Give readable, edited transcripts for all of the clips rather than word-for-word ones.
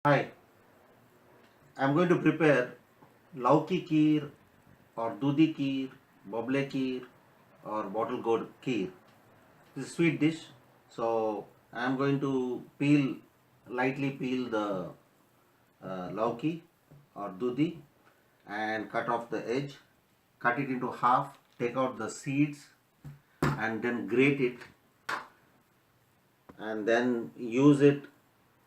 Hi, I'm going to prepare Lauki Kheer or Dudhi Kheer, Bobble Kheer or Bottle Gourd Kheer. This is a sweet dish. So I'm going to lightly peel the Lauki or Dudhi and cut off the edge, cut it into half, take out the seeds and then grate it and then use it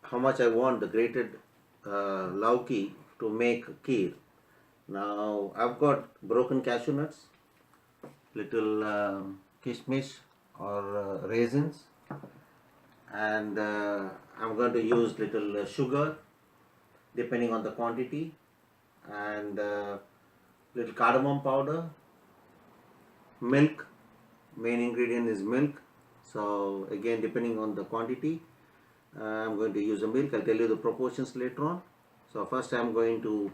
how much I want the grated Lauki to make kheer. Now I've got broken cashew nuts, little kishmish or raisins, and I'm going to use little sugar depending on the quantity, and little cardamom powder, milk. Main ingredient is milk. So again, depending on the quantity, I'm going to use the milk. I'll tell you the proportions later on. So first I'm going to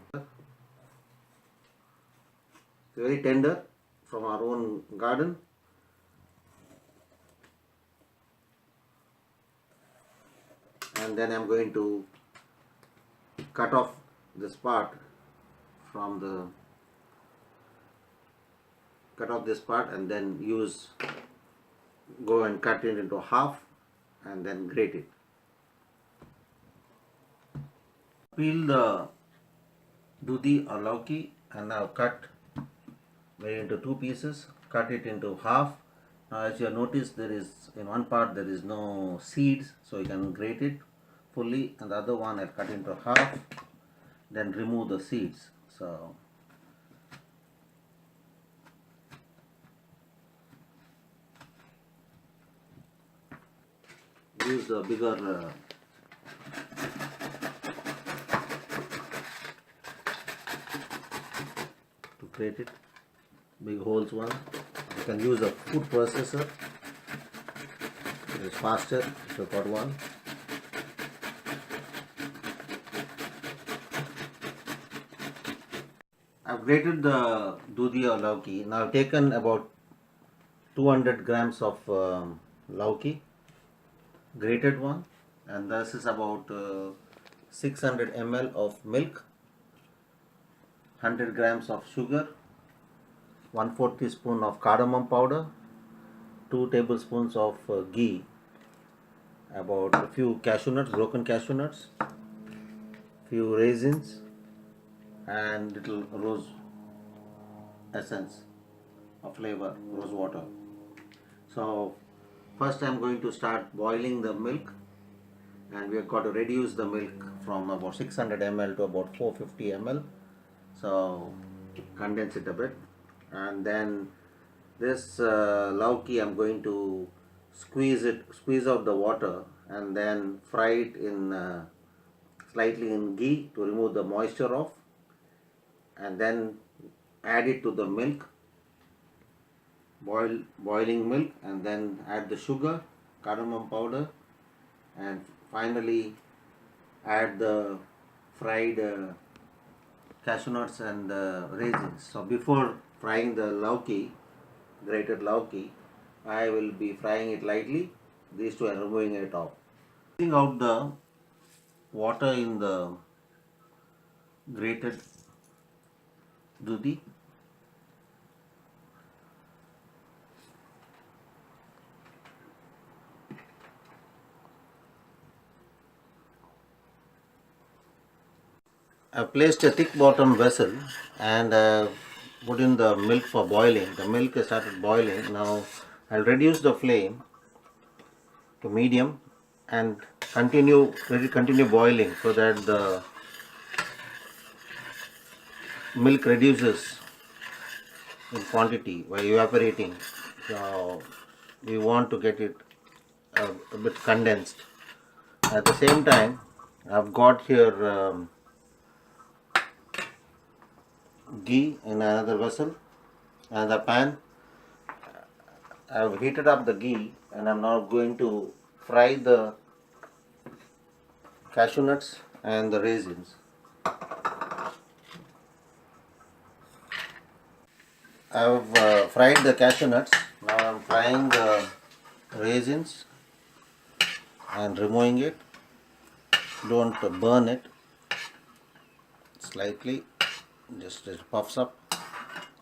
very tender from our own garden. And then I'm going to cut off this part from the and then go and cut it into half and then grate it. Peel the Dudhi or Lauki and now cut into two pieces, cut it into half. Now as you have noticed, there is in one part there is no seeds, so you can grate it fully, and the other one I'll cut into half, then remove the seeds. So use the bigger to grate it, big holes one. You can use a food processor, it is faster if you got one. I've grated the Dudhi or Lauki. Now I've taken about 200 grams of Lauki, grated one, and this is about 600 ml of milk, 100 grams of sugar, 1/4 teaspoon of cardamom powder, 2 tablespoons of ghee, about a few cashew nuts, broken cashew nuts, few raisins, and little rose essence of flavor, rose water. So first I'm going to start boiling the milk, and we have got to reduce the milk from about 600 ml to about 450 ml. So condense it a bit, and then this Lauki I'm going to squeeze out the water and then fry it in slightly in ghee to remove the moisture off, and then add it to the milk, boiling milk, and then add the sugar, cardamom powder, and finally add the fried cashew nuts and raisins. So before frying the Lauki, grated Lauki, I will be frying it lightly. These two are removing it off. Taking out the water in the grated Dudhi. I have placed a thick bottom vessel and put in the milk for boiling. The milk has started boiling. Now I'll reduce the flame to medium and let it continue boiling so that the milk reduces in quantity by evaporating. So we want to get it a bit condensed. At the same time, I've got here ghee in another vessel, another pan. I've heated up the ghee and I'm now going to fry the cashew nuts and the raisins. I've fried the cashew nuts. Now I'm frying the raisins and removing it. Don't burn it. slightly, just it puffs up.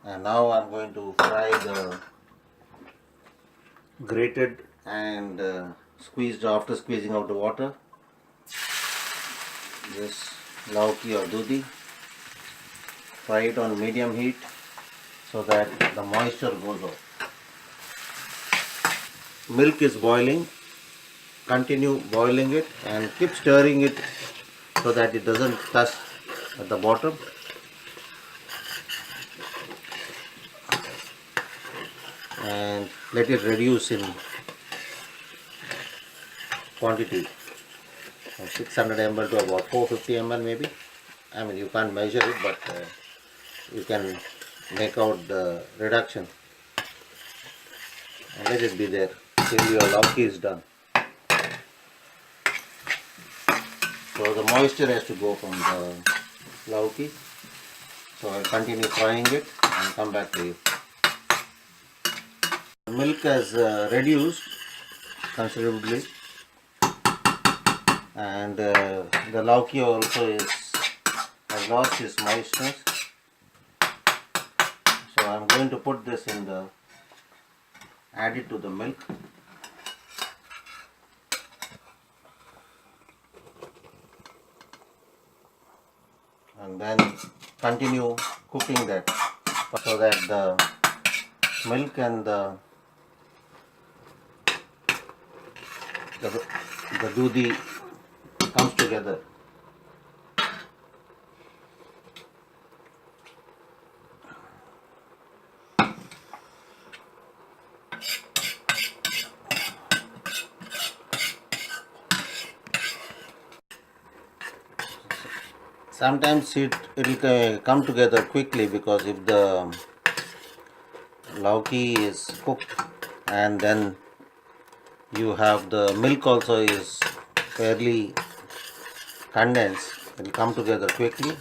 And now I'm going to fry the grated and squeezed, after squeezing out the water, this Lauki or Dudhi. Fry it on medium heat so that the moisture goes off. Milk is boiling. Continue boiling it and keep stirring it so that it doesn't touch at the bottom. And let it reduce in quantity from 600 ml to about 450 ml maybe. I mean, you can't measure it, but you can make out the reduction. And let it be there till your Lauki is done. So the moisture has to go from the Lauki. So I'll continue frying it and come back to you. The milk has reduced considerably, and the Lauki also has lost its moistness. So I'm going to put this in add it to the milk. And then continue cooking that so that the milk and the Dudhi comes together. Sometimes it'll come together quickly, because if the Lauki is cooked and then you have the milk also is fairly condensed, it will come together quickly.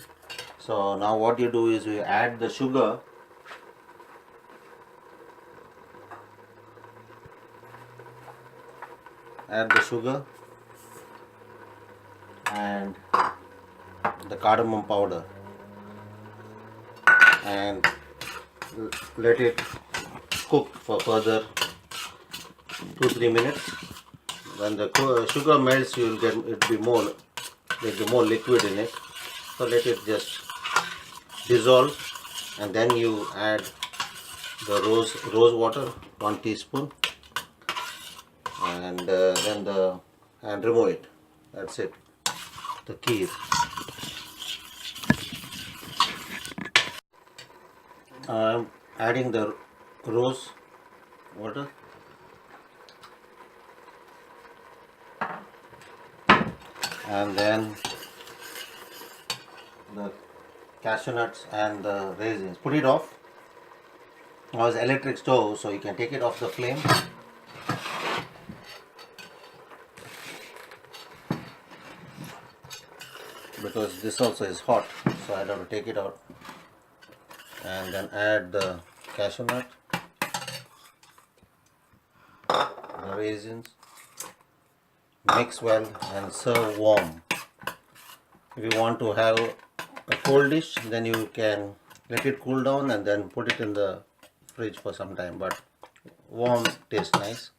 So now what you do is we add the sugar. Add the sugar and the cardamom powder and let it cook for further 2-3 minutes. When the sugar melts, you will get there'll be more liquid in it. So let it just dissolve, and then you add the rose water, 1 teaspoon, and then and remove it. That's it. The kheer. I'm adding the rose water. And then the cashew nuts and the raisins. Put it off. Now it's electric stove, so you can take it off the flame. Because this also is hot, so I have to take it out. And then add the cashew nut, the raisins. Mix well and serve warm. If you want to have a cold dish, then you can let it cool down and then put it in the fridge for some time, but warm tastes nice.